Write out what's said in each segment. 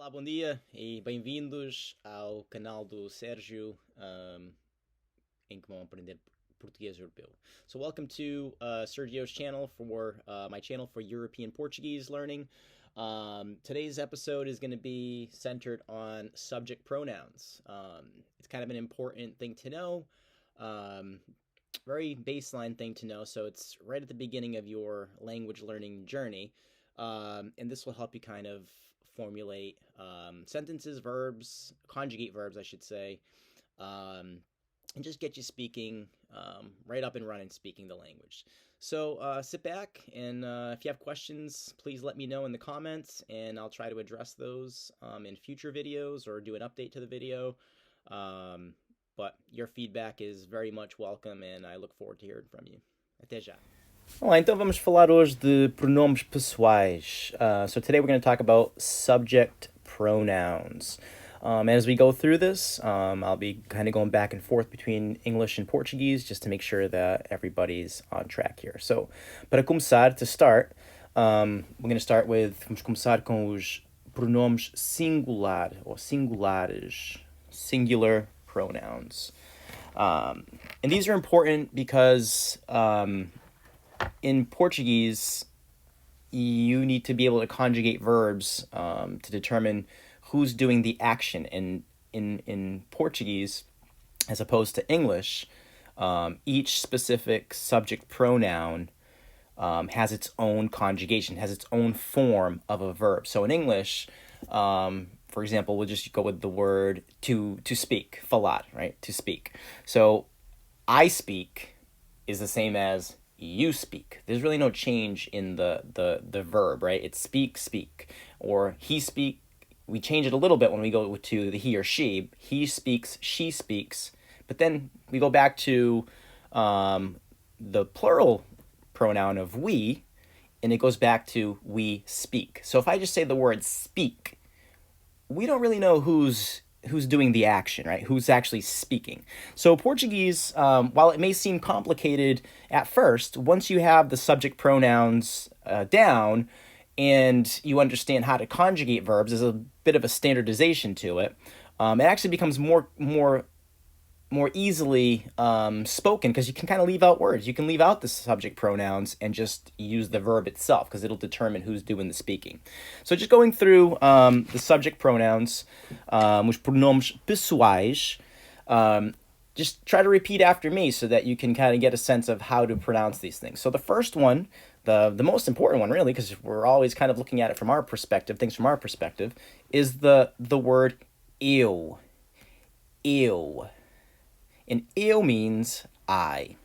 Olá, bom dia e bem-vindos ao canal do Sérgio, em que vão aprender português europeu. So welcome to Sergio's channel for my channel for European Portuguese learning. Today's episode is going to be centered on subject pronouns. It's kind of an important thing to know, very baseline thing to know, so it's right at the beginning of your language learning journey. And this will help you kind of formulate sentences, verbs, conjugate verbs, I should say, and just get you speaking right up and running, speaking the language. So sit back, and if you have questions, please let me know in the comments, and I'll try to address those in future videos or do an update to the video. But your feedback is very much welcome, and I look forward to hearing from you. Até já. Olá, então vamos falar hoje de pronomes pessoais. So today we're going to talk about subject pronouns. And as we go through this, I'll be kind of going back and forth between English and Portuguese just to make sure that everybody's on track here. So, para começar, to start, we're going to start with, vamos começar com os pronomes singular or singulares, singular pronouns. And these are important because in Portuguese, you need to be able to conjugate verbs to determine who's doing the action. And in Portuguese, as opposed to English, each specific subject pronoun has its own conjugation, has its own form of a verb. So in English, for example, we'll just go with the word to speak, falar, right? To speak. So I speak is the same as you speak. There's really no change in the verb, right? It's speak, or he speak. We change it a little bit when we go to the he or she. He speaks, she speaks, but then we go back to the plural pronoun of we, and it goes back to we speak. So if I just say the word speak, we don't really know who's doing the action, right? Who's actually speaking. So Portuguese, while it may seem complicated at first, once you have the subject pronouns down and you understand how to conjugate verbs, there's a bit of a standardization to it. It actually becomes more easily spoken because you can kind of leave out words. You can leave out the subject pronouns and just use the verb itself because it'll determine who's doing the speaking. So just going through the subject pronouns, os pronomes pessoais, just try to repeat after me so that you can kind of get a sense of how to pronounce these things. So the first one, the most important one really, because we're always kind of looking at it from our perspective, things from our perspective, is the word eu. Eu. And eu means I.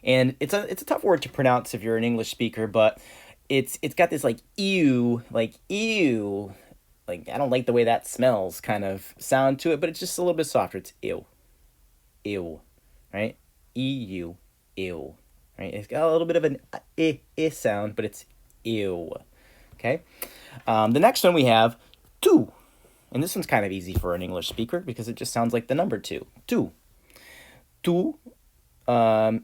And it's a tough word to pronounce if you're an English speaker, but it's got this like ew, like I don't like the way that smells kind of sound to it, but it's just a little bit softer. It's ew. Ew. Right? E-U. Ew. Right? It's got a little bit of an I sound, but it's ew. Okay? The next one we have tu. And this one's kind of easy for an English speaker because it just sounds like the number two. Tu. Tu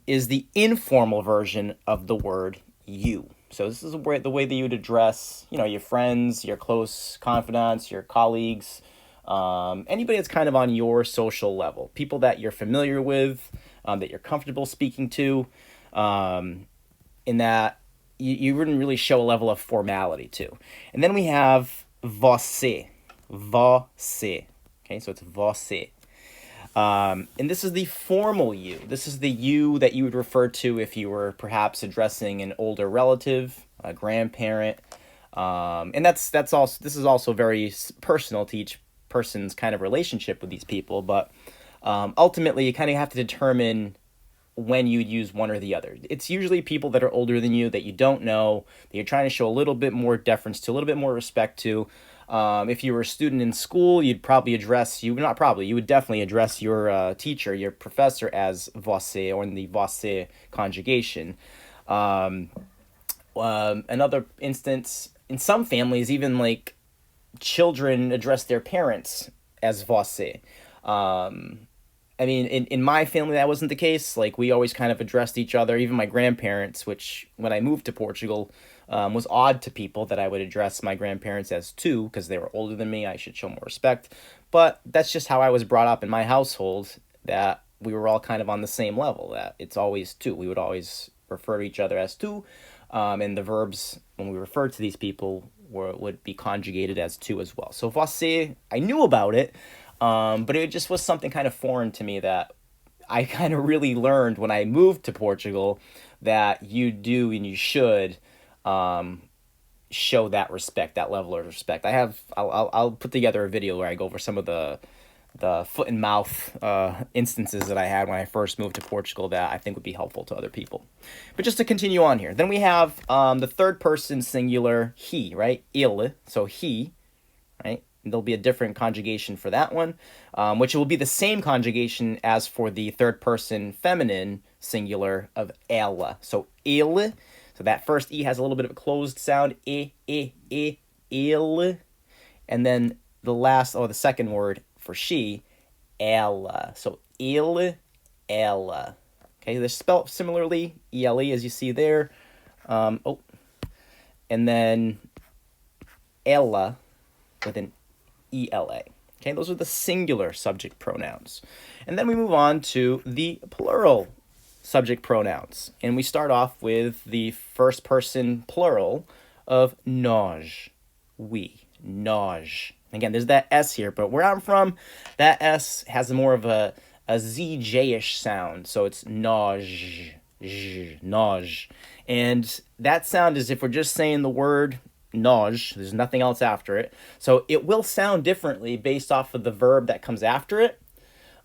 is the informal version of the word you. So this is the way that you would address, your friends, your close confidants, your colleagues, anybody that's kind of on your social level, people that you're familiar with, that you're comfortable speaking to, in that you wouldn't really show a level of formality to. And then we have você. Você. Okay, so it's você. And this is the formal you. This is the you that you would refer to if you were perhaps addressing an older relative, a grandparent. And this is also very personal to each person's kind of relationship with these people. But ultimately, you kind of have to determine when you'd use one or the other. It's usually people that are older than you that you don't know, that you're trying to show a little bit more deference to, a little bit more respect to. If you were a student in school, you would definitely address your teacher, your professor as você, or in the você conjugation. Another instance, in some families, even like children address their parents as você. I mean, in my family, that wasn't the case. Like, we always kind of addressed each other, even my grandparents, which when I moved to Portugal, was odd to people that I would address my grandparents as tu because they were older than me. I should show more respect. But that's just how I was brought up in my household, that we were all kind of on the same level, that it's always tu. We would always refer to each other as tu, and the verbs, when we refer to these people, would be conjugated as tu as well. So você, I knew about it, but it just was something kind of foreign to me that I kind of really learned when I moved to Portugal, that you do and you should show that respect, that level of respect. I'll put together a video where I go over some of the foot and mouth instances that I had when I first moved to Portugal that I think would be helpful to other people. But just to continue on here, then we have the third person singular he, right? Ele, so he, right? There'll be a different conjugation for that one, which will be the same conjugation as for the third person feminine singular of ela. So ele, so that first e has a little bit of a closed sound, ele, and then the second word for she, ela. So ele, ela. Okay, they're spelled similarly, ele, as you see there. And then ela with an ELA. Okay, those are the singular subject pronouns. And then we move on to the plural subject pronouns. And we start off with the first person plural of nós, we, nós. Again, there's that S here, but where I'm from, that S has more of a ZJ-ish sound. So it's nós, nós. And that sound is if we're just saying the word nós, there's nothing else after it. So it will sound differently based off of the verb that comes after it.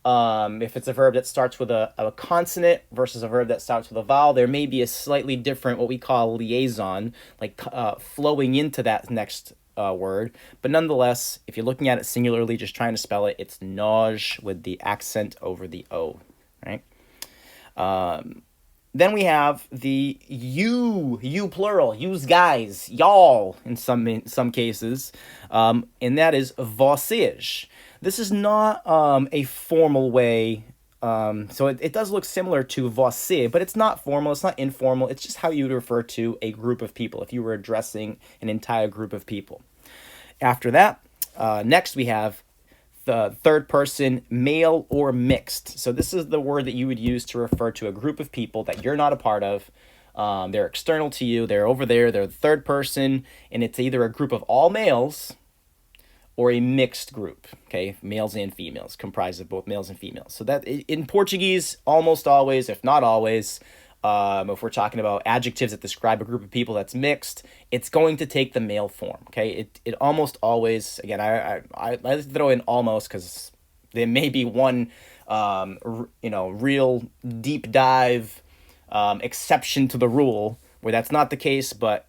If it's a verb that starts with a consonant versus a verb that starts with a vowel, there may be a slightly different, what we call liaison, like flowing into that next word. But nonetheless, if you're looking at it singularly, just trying to spell it, it's nós with the accent over the O, right? Then we have the you plural, yous guys, y'all in some cases, and that is vocês. This is not a formal way, so it does look similar to você, but it's not formal, it's not informal, it's just how you would refer to a group of people if you were addressing an entire group of people. After that, next we have the third person male or mixed. So this is the word that you would use to refer to a group of people that you're not a part of. They're external to you, they're over there, they're the third person, and it's either a group of all males or a mixed group, okay? Males and females, comprised of both males and females. So that in Portuguese, almost always, if not always, if we're talking about adjectives that describe a group of people that's mixed, it's going to take the male form, okay? It almost always, again, I like to throw in almost because there may be one, real deep dive exception to the rule where that's not the case, but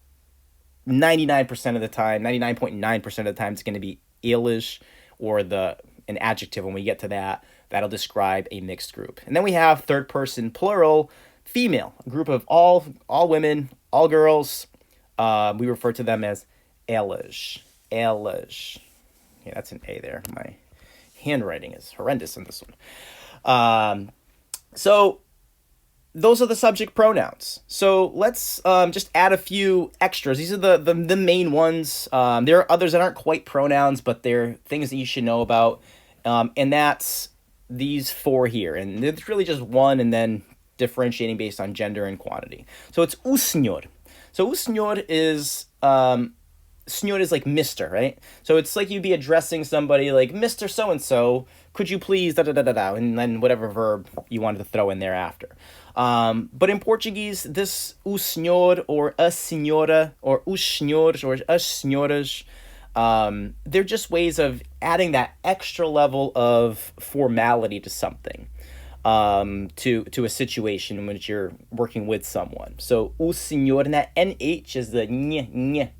99% of the time, 99.9% of the time, it's going to be eles or an adjective. When we get to that, that'll describe a mixed group. And then we have third person plural, female, a group of all women, all girls. We refer to them as elas. Elas. Yeah, that's an A there. My handwriting is horrendous in this one. So those are the subject pronouns. So let's just add a few extras. These are the main ones. There are others that aren't quite pronouns, but they're things that you should know about. And that's these four here. And it's really just one and then differentiating based on gender and quantity. So it's o senhor. So o senhor is senhor is like Mr., right? So it's like you'd be addressing somebody like, Mr. So-and-so, could you please da-da-da-da-da, and then whatever verb you wanted to throw in there after. But in Portuguese, this o senhor or a senhora or os senhores or as senhoras, they're just ways of adding that extra level of formality to something, to a situation in which you're working with someone. So o senhor, and that nh is the ñ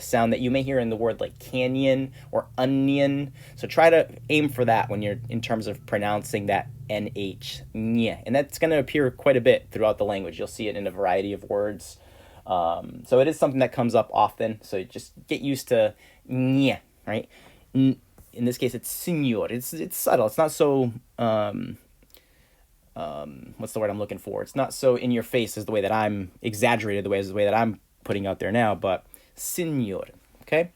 sound that you may hear in the word like canyon or onion. So try to aim for that when you're in terms of pronouncing that nh, ñ. And that's going to appear quite a bit throughout the language. You'll see it in a variety of words. So it is something that comes up often. So just get used to ñ, right? In this case, it's senor. It's subtle. It's not so what's the word I'm looking for? It's not so in your face as the way that I'm exaggerated, the way that I'm putting out there now, but signor. Okay,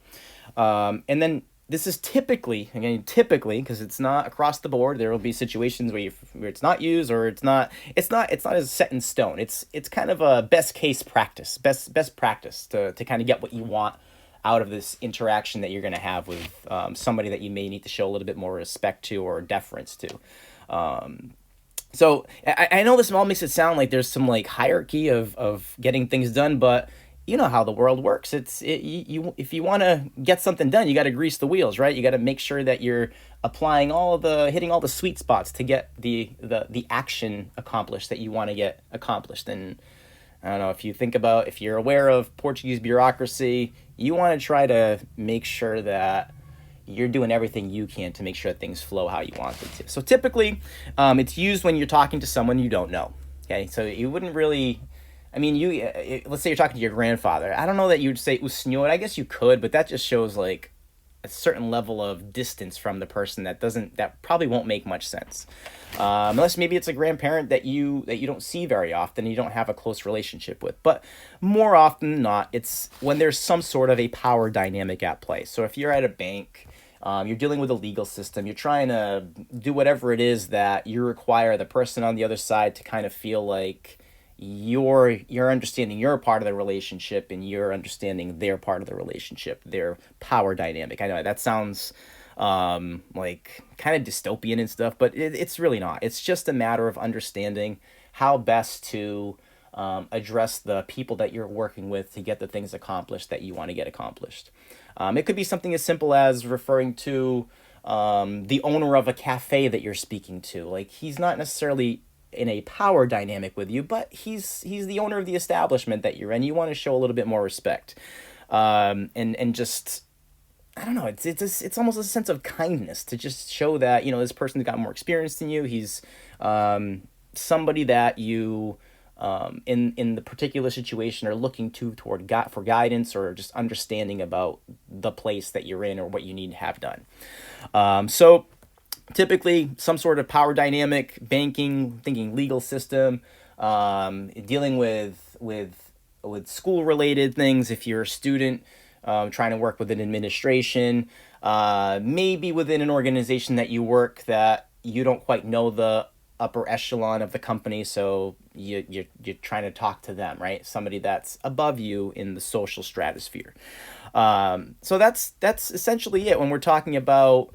and then this is typically, again, typically, because it's not across the board. There will be situations where it's not used, or it's not as set in stone. It's kind of a best case practice, best practice to kind of get what you want out of this interaction that you're going to have with somebody that you may need to show a little bit more respect to or deference to. So I know this all makes it sound like there's some like hierarchy of getting things done, but you know how the world works. You if you want to get something done, you got to grease the wheels, right? You got to make sure that you're applying hitting all the sweet spots to get the action accomplished that you want to get accomplished. And I don't know, if you're aware of Portuguese bureaucracy, you want to try to make sure that you're doing everything you can to make sure that things flow how you want them to. So typically, it's used when you're talking to someone you don't know. Okay, so you wouldn't really, I mean, let's say you're talking to your grandfather. I don't know that you'd say "o senhor." I guess you could, but that just shows like a certain level of distance from the person that probably won't make much sense. Unless maybe it's a grandparent that you don't see very often, you don't have a close relationship with. But more often than not, it's when there's some sort of a power dynamic at play. So if you're at a bank, you're dealing with a legal system, you're trying to do whatever it is that you require the person on the other side to kind of feel like you're understanding your part of the relationship and you're understanding their part of the relationship, their power dynamic. I know that sounds like kind of dystopian and stuff, but it's really not. It's just a matter of understanding how best to address the people that you're working with to get the things accomplished that you want to get accomplished. It could be something as simple as referring to the owner of a cafe that you're speaking to. Like, he's not necessarily in a power dynamic with you, but he's the owner of the establishment that you're in. You want to show a little bit more respect, and just, I don't know. It's almost a sense of kindness to just show that, this person's got more experience than you. He's somebody that you in the particular situation are looking for guidance or just understanding about the place that you're in or what you need to have done. So typically some sort of power dynamic, banking, thinking legal system, dealing with school related things. If you're a student, trying to work with an administration, maybe within an organization that you work that you don't quite know the upper echelon of the company, so you're trying to talk to them, right? Somebody that's above you in the social stratosphere. So that's essentially it when we're talking about